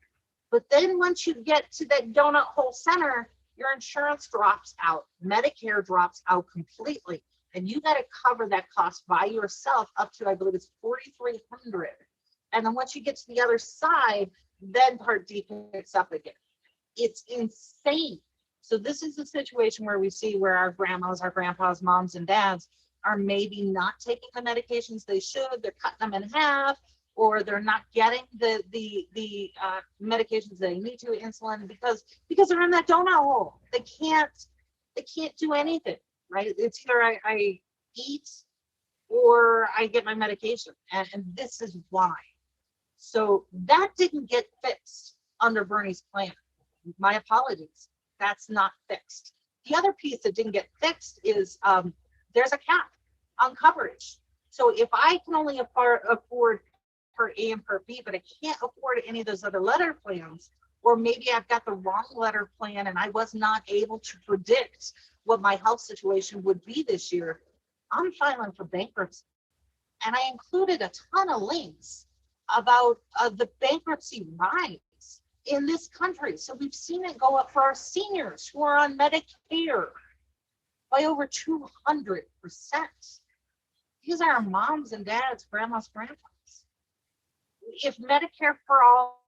But then once you get to that donut hole center, your insurance drops out. Medicare drops out completely. And you got to cover that cost by yourself up to, I believe it's $4,300. And then once you get to the other side, then Part D picks up again. It's insane. So this is the situation where we see where our grandmas, our grandpas, moms, and dads are maybe not taking the medications they should. They're cutting them in half, or they're not getting the medications they need to, insulin, because they're in that donut hole. They can't do anything, right? It's either I eat or I get my medication, and this is why. So that didn't get fixed under Bernie's plan. My apologies. That's not fixed. The other piece that didn't get fixed is there's a cap on coverage. So if I can only afford Part A and Part B, but I can't afford any of those other letter plans, or maybe I've got the wrong letter plan and I was not able to predict what my health situation would be this year, I'm filing for bankruptcy. And I included a ton of links about the bankruptcy rise in this country. So we've seen it go up for our seniors who are on Medicare by over 200%. These are our moms and dads, grandmas, grandpas. If Medicare for all,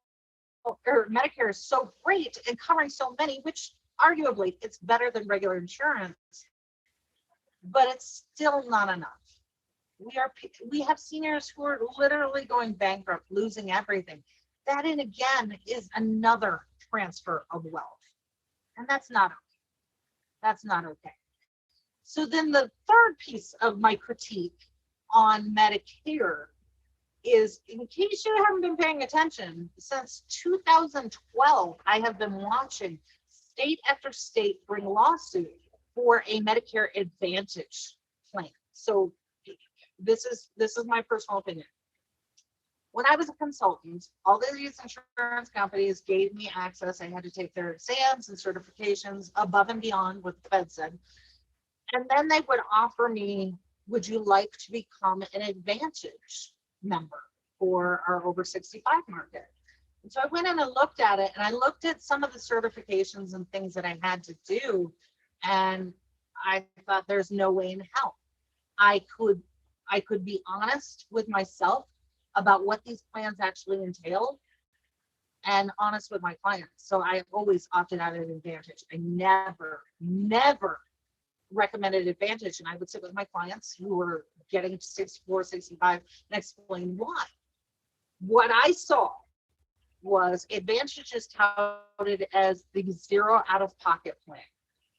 or Medicare is so great and covering so many, which arguably it's better than regular insurance, but it's still not enough. We have seniors who are literally going bankrupt, losing everything. That, and again, is another transfer of wealth, and that's not okay. That's not okay. So then the third piece of my critique on Medicare is, in case you haven't been paying attention, since 2012, I have been watching state after state bring lawsuit for a Medicare Advantage plan. So this is my personal opinion. When I was a consultant, all of these insurance companies gave me access. I had to take their exams and certifications above and beyond what the Fed said. And then they would offer me, would you like to become an Advantage member for our over 65 market? And so I went in and looked at it, and I looked at some of the certifications and things that I had to do. And I thought, there's no way in hell I could be honest with myself about what these plans actually entail and honest with my clients. So I always opted out of Advantage. I never recommended Advantage. And I would sit with my clients who were getting 64, 65 and explain why. What I saw was Advantage is touted as the zero out-of-pocket plan.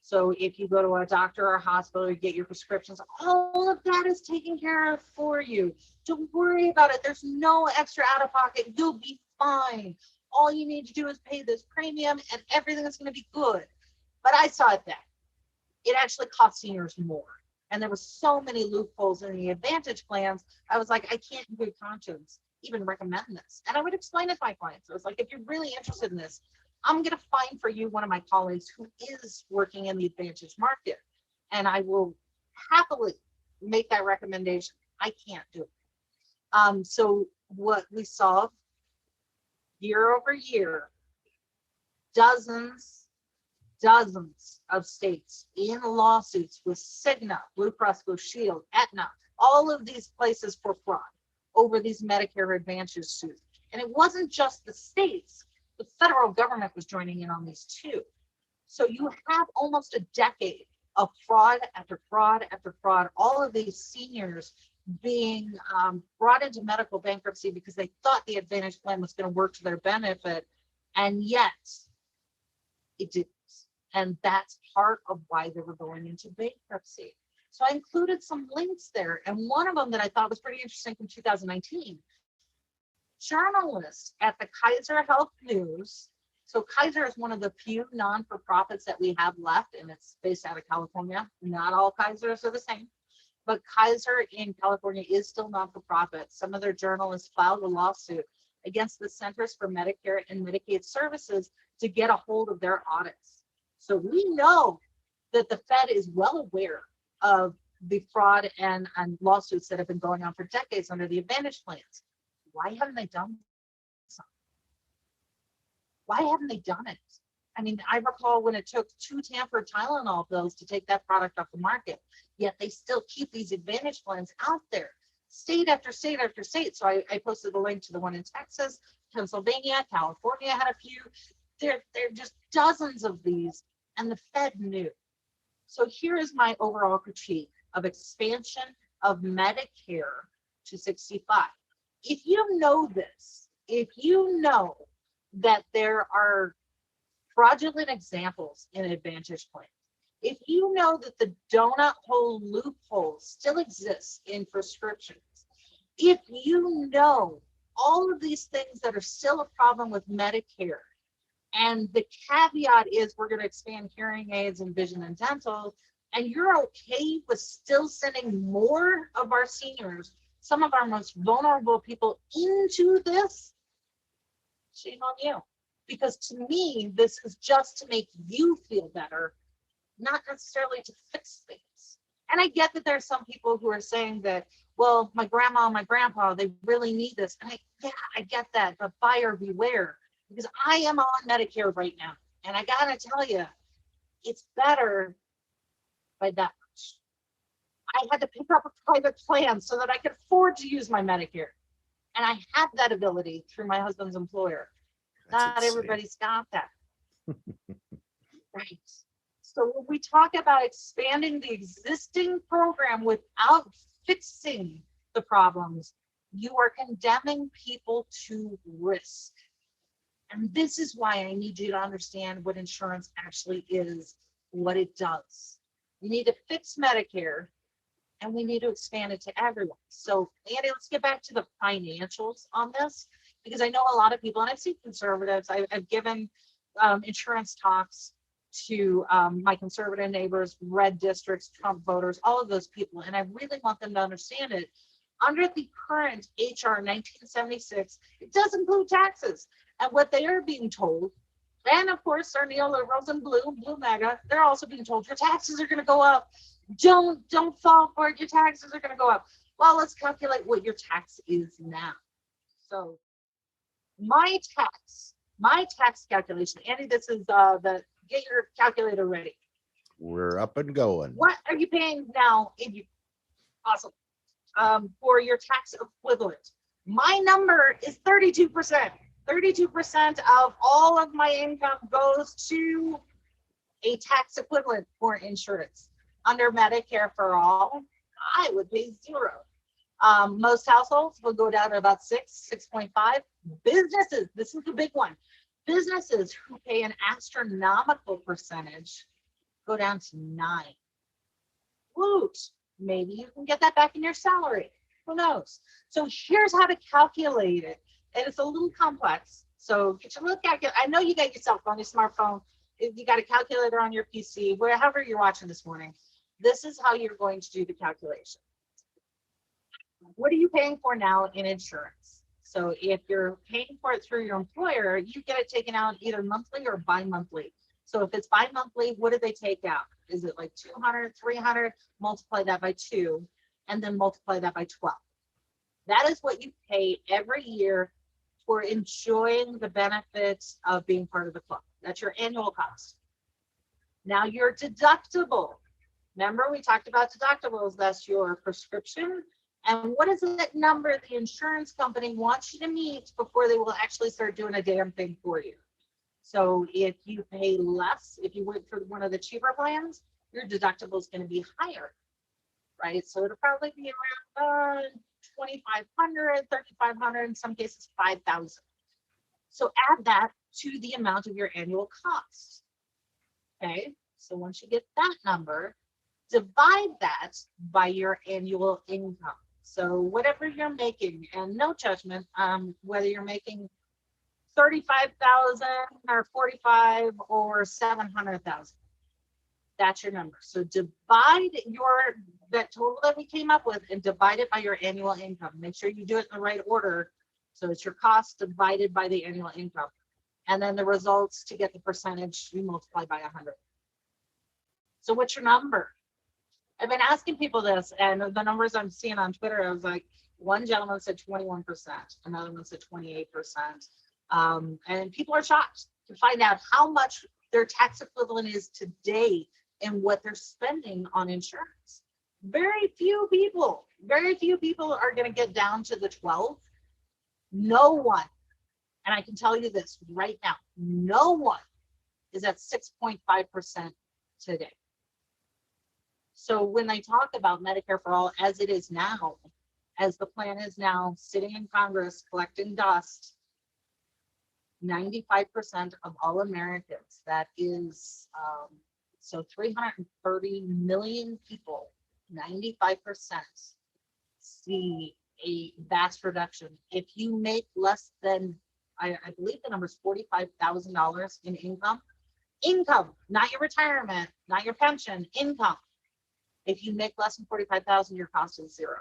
So if you go to a doctor or a hospital, you get your prescriptions, all of that is taken care of for you. Don't worry about it. There's no extra out-of-pocket. You'll be fine. All you need to do is pay this premium and everything is going to be good. But I saw it that it actually cost seniors more. And there were so many loopholes in the Advantage plans. I was like, I can't in good conscience even recommend this. And I would explain it to my clients. I was like, if you're really interested in this, I'm going to find for you one of my colleagues who is working in the Advantage market, and I will happily make that recommendation. I can't do it. So what we saw year over year, dozens of states in lawsuits with Cigna, Blue Cross Blue Shield, Aetna, all of these places for fraud over these Medicare Advantage suits. And it wasn't just the states. The federal government was joining in on these too. So you have almost a decade of fraud after fraud after fraud, all of these seniors being brought into medical bankruptcy because they thought the Advantage plan was going to work to their benefit, and yet it didn't. And that's part of why they were going into bankruptcy. So I included some links there, and one of them that I thought was pretty interesting from 2019. Journalists at the Kaiser Health News. So Kaiser is one of the few non-for-profits that we have left, and it's based out of California. Not all Kaisers are the same, but Kaiser in California is still non-for-profit. Some of their journalists filed a lawsuit against the Centers for Medicare and Medicaid Services to get a hold of their audits. So we know that the Fed is well aware of the fraud and lawsuits that have been going on for decades under the Advantage plans. Why haven't they done something? Why haven't they done it? I mean, I recall when it took 2 Tampered Tylenol pills to take that product off the market, yet they still keep these Advantage plans out there, state after state after state. So I posted a link to the one in Texas, Pennsylvania, California had a few. There are just dozens of these, and the Fed knew. So here is my overall critique of expansion of Medicare to 65. If you know this, if you know that there are fraudulent examples in Advantage plans, if you know that the donut hole loophole still exists in prescriptions, if you know all of these things that are still a problem with Medicare, and the caveat is we're going to expand hearing aids and vision and dental, and you're okay with still sending more of our seniors, some of our most vulnerable people, into this, shame on you. Because to me, this is just to make you feel better, not necessarily to fix things. And I get that there's some people who are saying that, well, my grandma and my grandpa, they really need this. And I get that, but buyer beware, because I am on Medicare right now. And I gotta tell you, it's better by that much. I had to pick up a private plan so that I could afford to use my Medicare. And I had that ability through my husband's employer. That's Not insane. everybody's got that. Right. So when we talk about expanding the existing program without fixing the problems, you are condemning people to risk. And this is why I need you to understand what insurance actually is, what it does. You need to fix Medicare, and we need to expand it to everyone. So, Andy, let's get back to the financials on this, because I know a lot of people, and I've seen conservatives, I've given insurance talks to my conservative neighbors, red districts, Trump voters, all of those people, and I really want them to understand it. Under the current HR 1976, it does include taxes. And what they are being told, and of course, our neoliberals and blue MAGA, they're also being told your taxes are going to go up. Don't fall for it. Your taxes are going to go up. Well, let's calculate what your tax is now. So my tax calculation, Andy, this is get your calculator ready. We're up and going. What are you paying now? Awesome. For your tax equivalent. My number is 32%. 32% of all of my income goes to a tax equivalent for insurance. Under Medicare for all, I would pay 0. Most households will go down to about 6.5. Businesses, this is the big one. Businesses who pay an astronomical percentage go down to 9. Woot, maybe you can get that back in your salary. Who knows? So here's how to calculate it. And it's a little complex. So get your little calculator. I know you got your cell phone, your smartphone. You got a calculator on your PC, wherever you're watching this morning. This is how you're going to do the calculation. What are you paying for now in insurance? So if you're paying for it through your employer, you get it taken out either monthly or bi-monthly. So if it's bi-monthly, what do they take out? Is it like 200, 300? Multiply that by 2, and then multiply that by 12. That is what you pay every year for enjoying the benefits of being part of the club. That's your annual cost. Now your deductible. Remember, we talked about deductibles. That's your prescription. And what is that number the insurance company wants you to meet before they will actually start doing a damn thing for you? So if you pay less, if you went for one of the cheaper plans, your deductible is going to be higher, right? So it'll probably be around 2,500, 3,500, in some cases 5,000. So add that to the amount of your annual cost. Okay, so once you get that number, divide that by your annual income. So whatever you're making, and no judgment, whether you're making 35,000 or 45 or 700,000, that's your number. So divide that total that we came up with and divide it by your annual income. Make sure you do it in the right order. So it's your cost divided by the annual income. And then the results, to get the percentage, you multiply by 100. So what's your number? I've been asking people this, and the numbers I'm seeing on Twitter, I was like, one gentleman said 21%, another one said 28%. And people are shocked to find out how much their tax equivalent is today and what they're spending on insurance. Very few people are going to get down to the 12. No one, and I can tell you this right now, no one is at 6.5% today. So when I talk about Medicare for all as it is now, as the plan is now sitting in Congress collecting dust, 95% of all Americans, that is, so 330 million people, 95% see a vast reduction. If you make less than, I believe the number is $45,000 in income, not your retirement, not your pension, income. If you make less than 45,000, your cost is zero,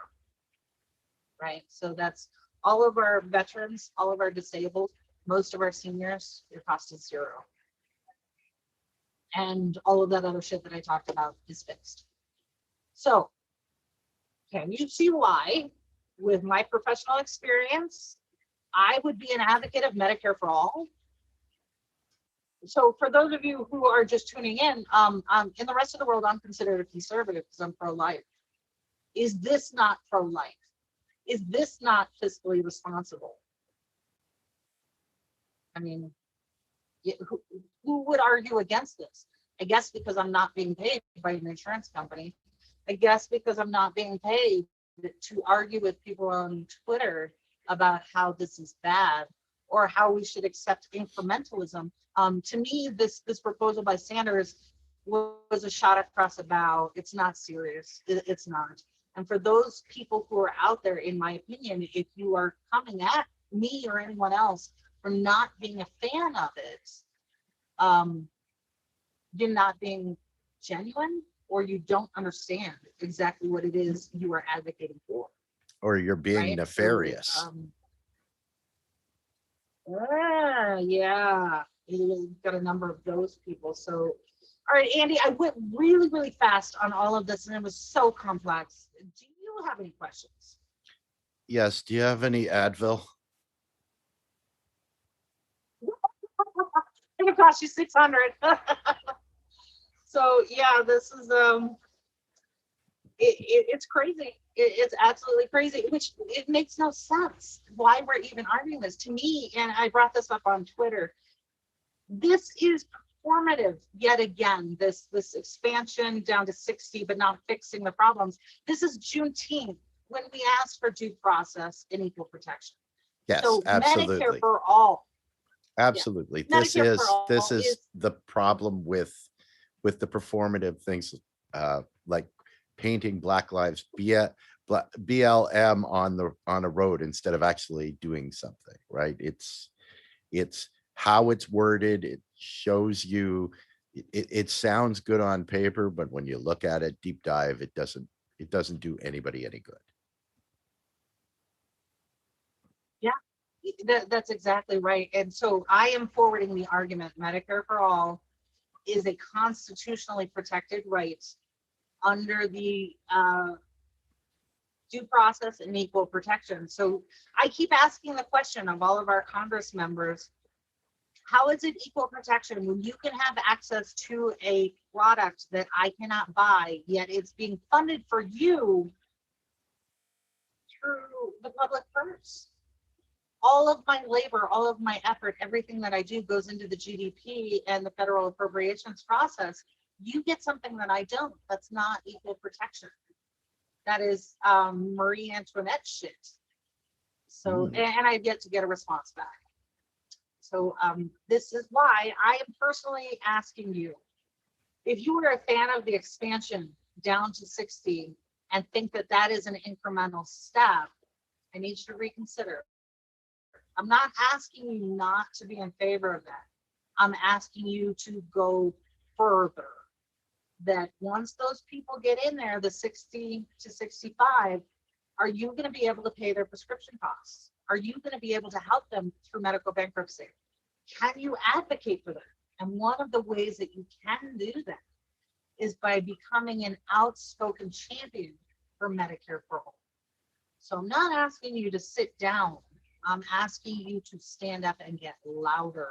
right? So that's all of our veterans, all of our disabled, most of our seniors, your cost is zero. And all of that other shit that I talked about is fixed. So can you see why, with my professional experience, I would be an advocate of Medicare for all? So for those of you who are just tuning in the rest of the world, I'm considered a conservative because I'm pro-life. Is this not pro-life? Is this not fiscally responsible? I mean, who would argue against this? I guess because I'm not being paid by an insurance company. I guess because I'm not being paid to argue with people on Twitter about how this is bad or how we should accept incrementalism. To me, this proposal by Sanders was a shot across the bow. It's not serious. It's not. And for those people who are out there, in my opinion, if you are coming at me or anyone else for not being a fan of it, you're not being genuine, or you don't understand exactly what it is you are advocating for. Or you're being right? nefarious. So, yeah, you've got a number of those people. So, all right, Andy, I went really, really fast on all of this, and it was so complex. Do you have any questions? Yes. Do you have any Advil? It would cost you $600. So yeah, this is it's crazy. It's absolutely crazy, which it makes no sense why we're even arguing this. To me, and I brought this up on Twitter, this is performative yet again, this expansion down to 60, but not fixing the problems. This is Juneteenth when we asked for due process and equal protection. Yes, so absolutely. Medicare for all. Absolutely. Yeah. This is the problem with the performative things, like painting Black Lives BLM on a road instead of actually doing something, right? It's how it's worded. It shows you, it sounds good on paper, but when you look at it deep dive, it doesn't do anybody any good. Yeah, that's exactly right. And so I am forwarding the argument Medicare for all is a constitutionally protected right under the due process and equal protection. So I keep asking the question of all of our Congress members, how is it equal protection when you can have access to a product that I cannot buy, yet it's being funded for you through the public purse? All of my labor, all of my effort, everything that I do goes into the GDP and the federal appropriations process. You get something that I don't. That's not equal protection. That is Marie Antoinette shit. So, and I've yet to get a response back. So this is why I am personally asking you, if you were a fan of the expansion down to 60 and think that that is an incremental step, I need you to reconsider. I'm not asking you not to be in favor of that. I'm asking you to go further. That once those people get in there, the 60 to 65, are you going to be able to pay their prescription costs? Are you going to be able to help them through medical bankruptcy? Can you advocate for them? And one of the ways that you can do that is by becoming an outspoken champion for Medicare for all. So I'm not asking you to sit down. I'm asking you to stand up and get louder,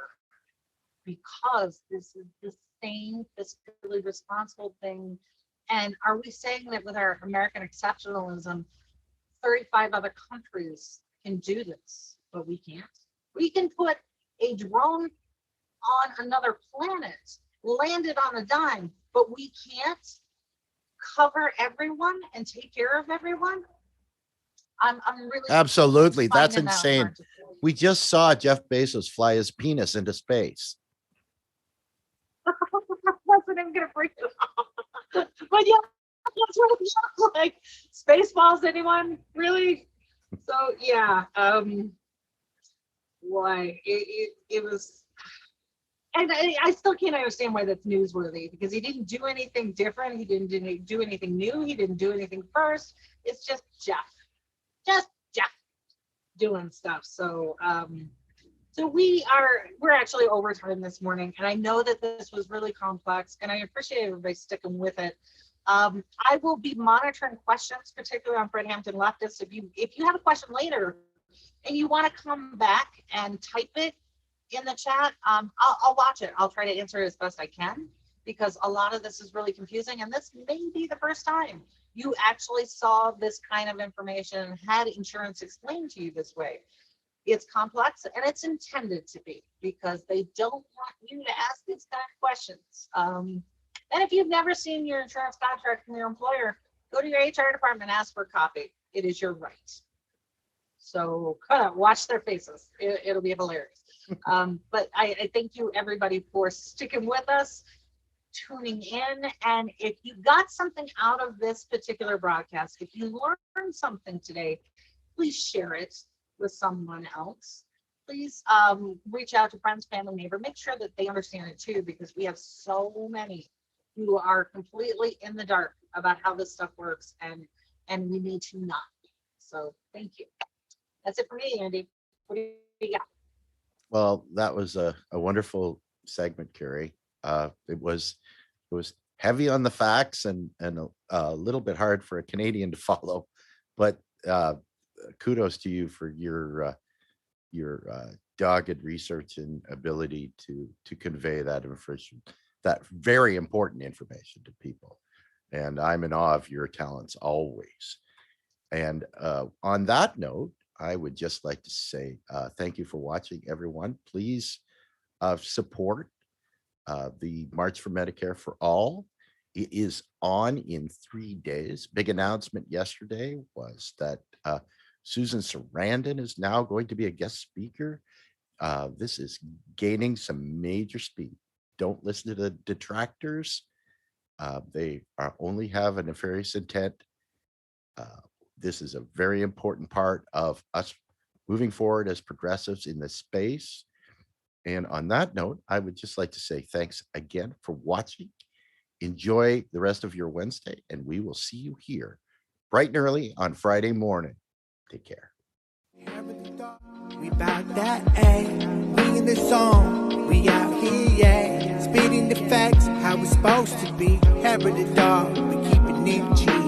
because this is the same fiscally responsible thing. And are we saying that with our American exceptionalism, 35 other countries can do this, but we can't? We can put a drone on another planet, land it on a dime, but we can't cover everyone and take care of everyone. I'm really Absolutely. That's finding that insane. hard to do. We just saw Jeff Bezos fly his penis into space. I wasn't even gonna bring it up. But yeah, that's what it looks like. Spaceballs, anyone? Really? So yeah, why it was, and I still can't understand why that's newsworthy, because he didn't do anything different. He didn't do anything new. He didn't do anything first. It's just Jeff doing stuff. So so we're actually overtime this morning, and I know that this was really complex, and I appreciate everybody sticking with it. I will be monitoring questions, particularly on Fred Hampton Leftists. If you have a question later and you want to come back and type it in the chat, I'll watch it. I'll try to answer it as best I can, because a lot of this is really confusing, and this may be the first time you actually saw this kind of information, had insurance explained to you this way. It's complex, and it's intended to be, because they don't want you to ask these kind of questions. And if you've never seen your insurance contract from your employer, go to your HR department and ask for a copy. It is your right. So watch their faces. It'll be hilarious. But I thank you, everybody, for sticking with us, tuning in. And if you got something out of this particular broadcast, if you learned something today, please share it with someone else. Please reach out to friends, family, neighbor. Make sure that they understand it too, because we have so many who are completely in the dark about how this stuff works, and we need to not. So thank you. That's it for me, Andy. What do you got? Well, that was a wonderful segment, Carrie. It was heavy on the facts and a little bit hard for a Canadian to follow, but kudos to you for your dogged research and ability to convey that information, that very important information to people. And I'm in awe of your talents always. And on that note, I would just like to say thank you for watching, everyone. Please support the March for Medicare for All. It is on in 3 days. Big announcement yesterday was that Susan Sarandon is now going to be a guest speaker. This is gaining some major speed. Don't listen to the detractors. They only have a nefarious intent. This is a very important part of us moving forward as progressives in this space. And on that note, I would just like to say thanks again for watching. Enjoy the rest of your Wednesday, and we will see you here bright and early on Friday morning. Take care. We bout that, ayy. We in the zone, we out here, yeah. Spitting the facts, how it's supposed to be. Hair of the dog, we keeping it G.